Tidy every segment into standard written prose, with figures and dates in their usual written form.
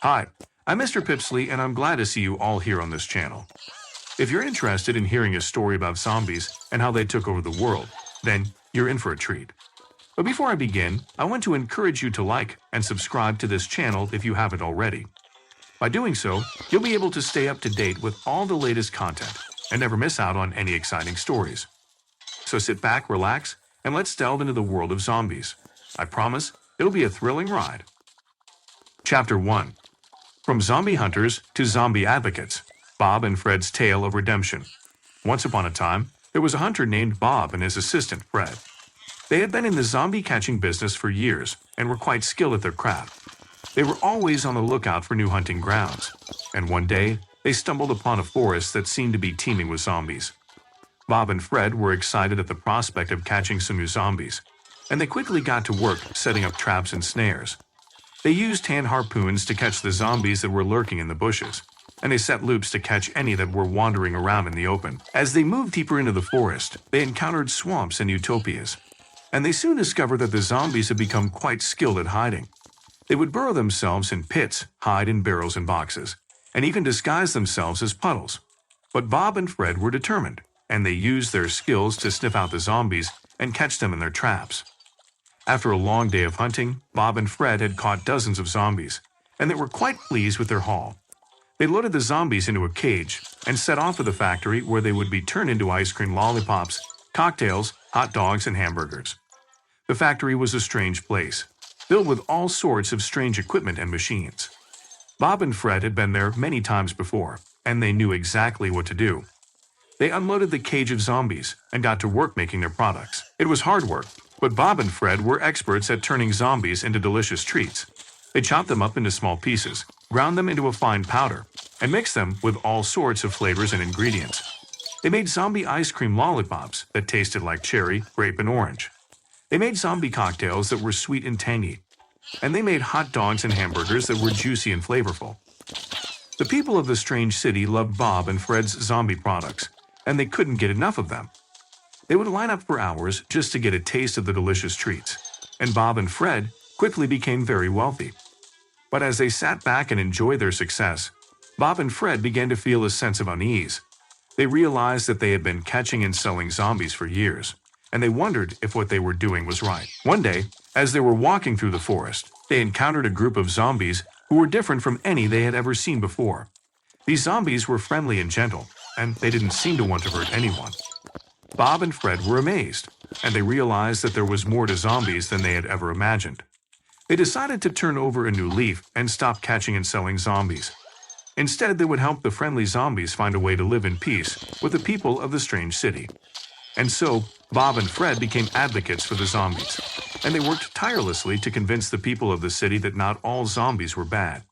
Hi, I'm Mr. Pipsley and I'm glad to see you all here on this channel. If you're interested in hearing a story about zombies and how they took over the world, then you're in for a treat. But before I begin, I want to encourage you to like and subscribe to this channel if you haven't already. By doing so, you'll be able to stay up to date with all the latest content and never miss out on any exciting stories. So sit back, relax, and let's delve into the world of zombies. I promise it'll be a thrilling ride. Chapter 1. From Zombie Hunters to Zombie Advocates, Bob and Fred's Tale of Redemption. Once upon a time, there was a hunter named Bob and his assistant, Fred. They had been in the zombie catching business for years and were quite skilled at their craft. They were always on the lookout for new hunting grounds, and one day, they stumbled upon a forest that seemed to be teeming with zombies. Bob and Fred were excited at the prospect of catching some new zombies, and they quickly got to work setting up traps and snares. They used hand harpoons to catch the zombies that were lurking in the bushes, and they set loops to catch any that were wandering around in the open. As they moved deeper into the forest, they encountered swamps and utopias, and they soon discovered that the zombies had become quite skilled at hiding. They would burrow themselves in pits, hide in barrels and boxes, and even disguise themselves as puddles. But Bob and Fred were determined, and they used their skills to sniff out the zombies and catch them in their traps. After a long day of hunting, Bob and Fred had caught dozens of zombies, and they were quite pleased with their haul. They loaded the zombies into a cage and set off to the factory where they would be turned into ice cream lollipops, cocktails, hot dogs, and hamburgers. The factory was a strange place, filled with all sorts of strange equipment and machines. Bob and Fred had been there many times before, and they knew exactly what to do. They unloaded the cage of zombies and got to work making their products. It was hard work, but Bob and Fred were experts at turning zombies into delicious treats. They chopped them up into small pieces, ground them into a fine powder, and mixed them with all sorts of flavors and ingredients. They made zombie ice cream lollipops that tasted like cherry, grape, and orange. They made zombie cocktails that were sweet and tangy, and they made hot dogs and hamburgers that were juicy and flavorful. The people of the strange city loved Bob and Fred's zombie products, and they couldn't get enough of them. They would line up for hours just to get a taste of the delicious treats, and Bob and Fred quickly became very wealthy. But as they sat back and enjoyed their success, Bob and Fred began to feel a sense of unease. They realized that they had been catching and selling zombies for years, and they wondered if what they were doing was right. One day, as they were walking through the forest, they encountered a group of zombies who were different from any they had ever seen before. These zombies were friendly and gentle, and they didn't seem to want to hurt anyone. Bob and Fred were amazed, and they realized that there was more to zombies than they had ever imagined. They decided to turn over a new leaf and stop catching and selling zombies. Instead, they would help the friendly zombies find a way to live in peace with the people of the strange city. And so, Bob and Fred became advocates for the zombies, and they worked tirelessly to convince the people of the city that not all zombies were bad.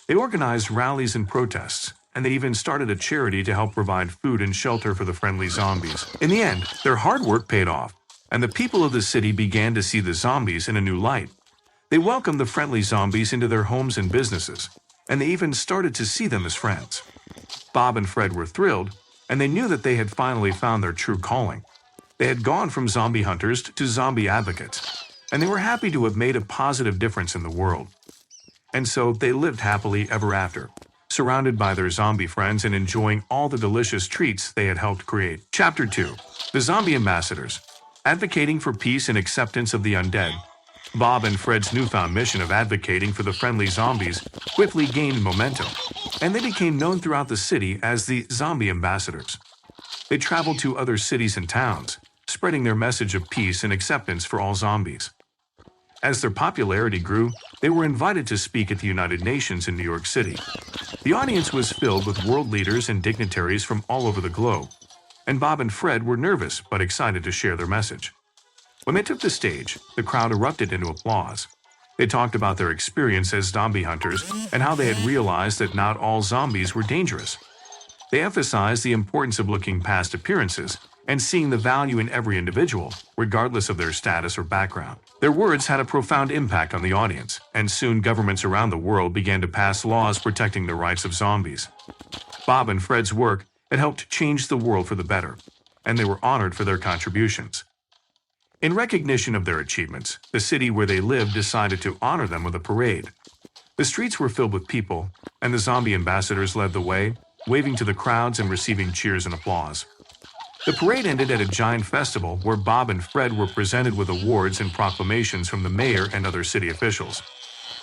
They organized rallies and protests, and they even started a charity to help provide food and shelter for the friendly zombies. In the end, their hard work paid off, and the people of the city began to see the zombies in a new light. They welcomed the friendly zombies into their homes and businesses, and they even started to see them as friends. Bob and Fred were thrilled, and they knew that they had finally found their true calling. They had gone from zombie hunters to zombie advocates, and they were happy to have made a positive difference in the world. And so they lived happily ever after, surrounded by their zombie friends and enjoying all the delicious treats they had helped create. Chapter 2. The Zombie Ambassadors. Advocating for peace and acceptance of the undead. Bob and Fred's newfound mission of advocating for the friendly zombies quickly gained momentum, and they became known throughout the city as the Zombie Ambassadors. They traveled to other cities and towns, spreading their message of peace and acceptance for all zombies. As their popularity grew, they were invited to speak at the United Nations in New York City. The audience was filled with world leaders and dignitaries from all over the globe, and Bob and Fred were nervous but excited to share their message. When they took the stage, the crowd erupted into applause. They talked about their experience as zombie hunters and how they had realized that not all zombies were dangerous. They emphasized the importance of looking past appearances and seeing the value in every individual, regardless of their status or background. Their words had a profound impact on the audience, and soon governments around the world began to pass laws protecting the rights of zombies. Bob and Fred's work had helped change the world for the better, and they were honored for their contributions. In recognition of their achievements, the city where they lived decided to honor them with a parade. The streets were filled with people, and the zombie ambassadors led the way, waving to the crowds and receiving cheers and applause. The parade ended at a giant festival where Bob and Fred were presented with awards and proclamations from the mayor and other city officials.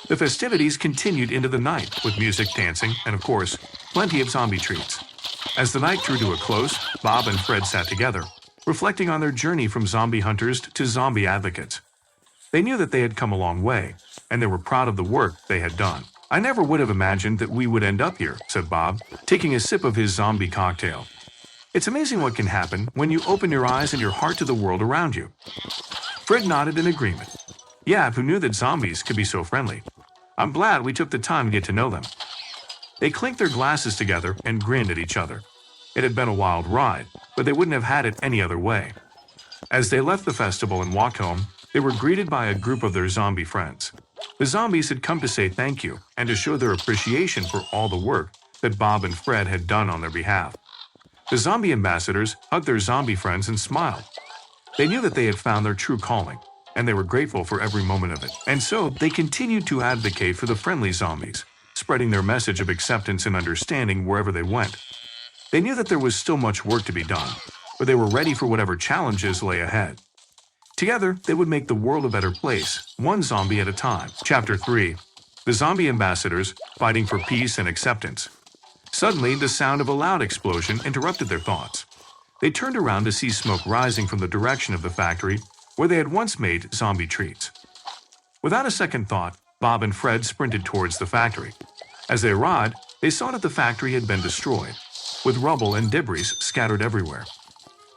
The festivities continued into the night with music, dancing, and of course, plenty of zombie treats. As the night drew to a close, Bob and Fred sat together, reflecting on their journey from zombie hunters to zombie advocates. They knew that they had come a long way, and they were proud of the work they had done. "I never would have imagined that we would end up here," said Bob, taking a sip of his zombie cocktail. "It's amazing what can happen when you open your eyes and your heart to the world around you." Fred nodded in agreement. "Yeah, who knew that zombies could be so friendly? I'm glad we took the time to get to know them." They clinked their glasses together and grinned at each other. It had been a wild ride, but they wouldn't have had it any other way. As they left the festival and walked home, they were greeted by a group of their zombie friends. The zombies had come to say thank you and to show their appreciation for all the work that Bob and Fred had done on their behalf. The zombie ambassadors hugged their zombie friends and smiled. They knew that they had found their true calling, and they were grateful for every moment of it. And so they continued to advocate for the friendly zombies, spreading their message of acceptance and understanding wherever they went. They knew that there was still much work to be done, but they were ready for whatever challenges lay ahead. Together, they would make the world a better place, one zombie at a time. Chapter 3. The Zombie Ambassadors Fighting for Peace and Acceptance. Suddenly, the sound of a loud explosion interrupted their thoughts. They turned around to see smoke rising from the direction of the factory where they had once made zombie treats. Without a second thought, Bob and Fred sprinted towards the factory. As they arrived, they saw that the factory had been destroyed, with rubble and debris scattered everywhere.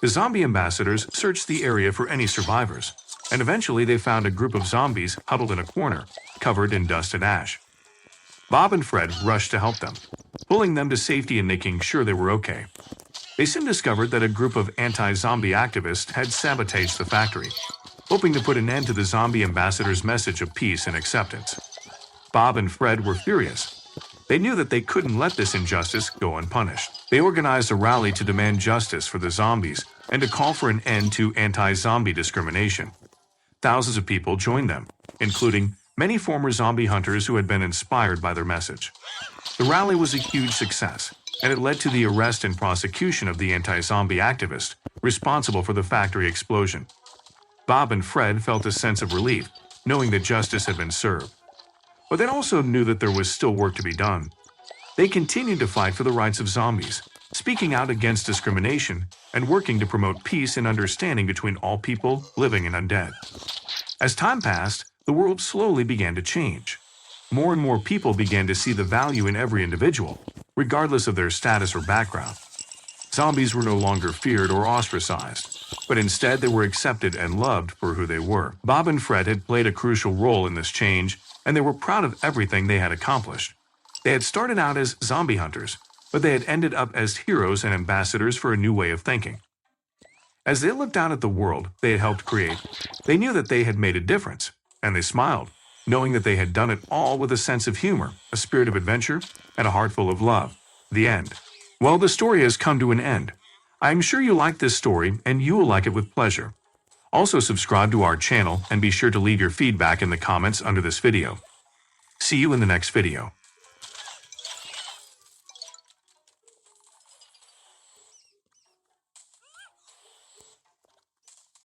The zombie ambassadors searched the area for any survivors, and eventually they found a group of zombies huddled in a corner, covered in dust and ash. Bob and Fred rushed to help them, pulling them to safety and making sure they were okay. They soon discovered that a group of anti-zombie activists had sabotaged the factory, hoping to put an end to the zombie ambassadors' message of peace and acceptance. Bob and Fred were furious. They knew that they couldn't let this injustice go unpunished. They organized a rally to demand justice for the zombies and to call for an end to anti-zombie discrimination. Thousands of people joined them, including many former zombie hunters who had been inspired by their message. The rally was a huge success, and it led to the arrest and prosecution of the anti-zombie activist responsible for the factory explosion. Bob and Fred felt a sense of relief, knowing that justice had been served. But they also knew that there was still work to be done. They continued to fight for the rights of zombies, speaking out against discrimination and working to promote peace and understanding between all people, living and undead. As time passed, the world slowly began to change. More and more people began to see the value in every individual, regardless of their status or background. Zombies were no longer feared or ostracized, but instead they were accepted and loved for who they were. Bob and Fred had played a crucial role in this change, and they were proud of everything they had accomplished. They had started out as zombie hunters, but they had ended up as heroes and ambassadors for a new way of thinking. As they looked out at the world they had helped create, they knew that they had made a difference, and they smiled, knowing that they had done it all with a sense of humor, a spirit of adventure, and a heart full of love. The end. Well, the story has come to an end. I am sure you liked this story, and you will like it with pleasure. Also subscribe to our channel and be sure to leave your feedback in the comments under this video. See you in the next video.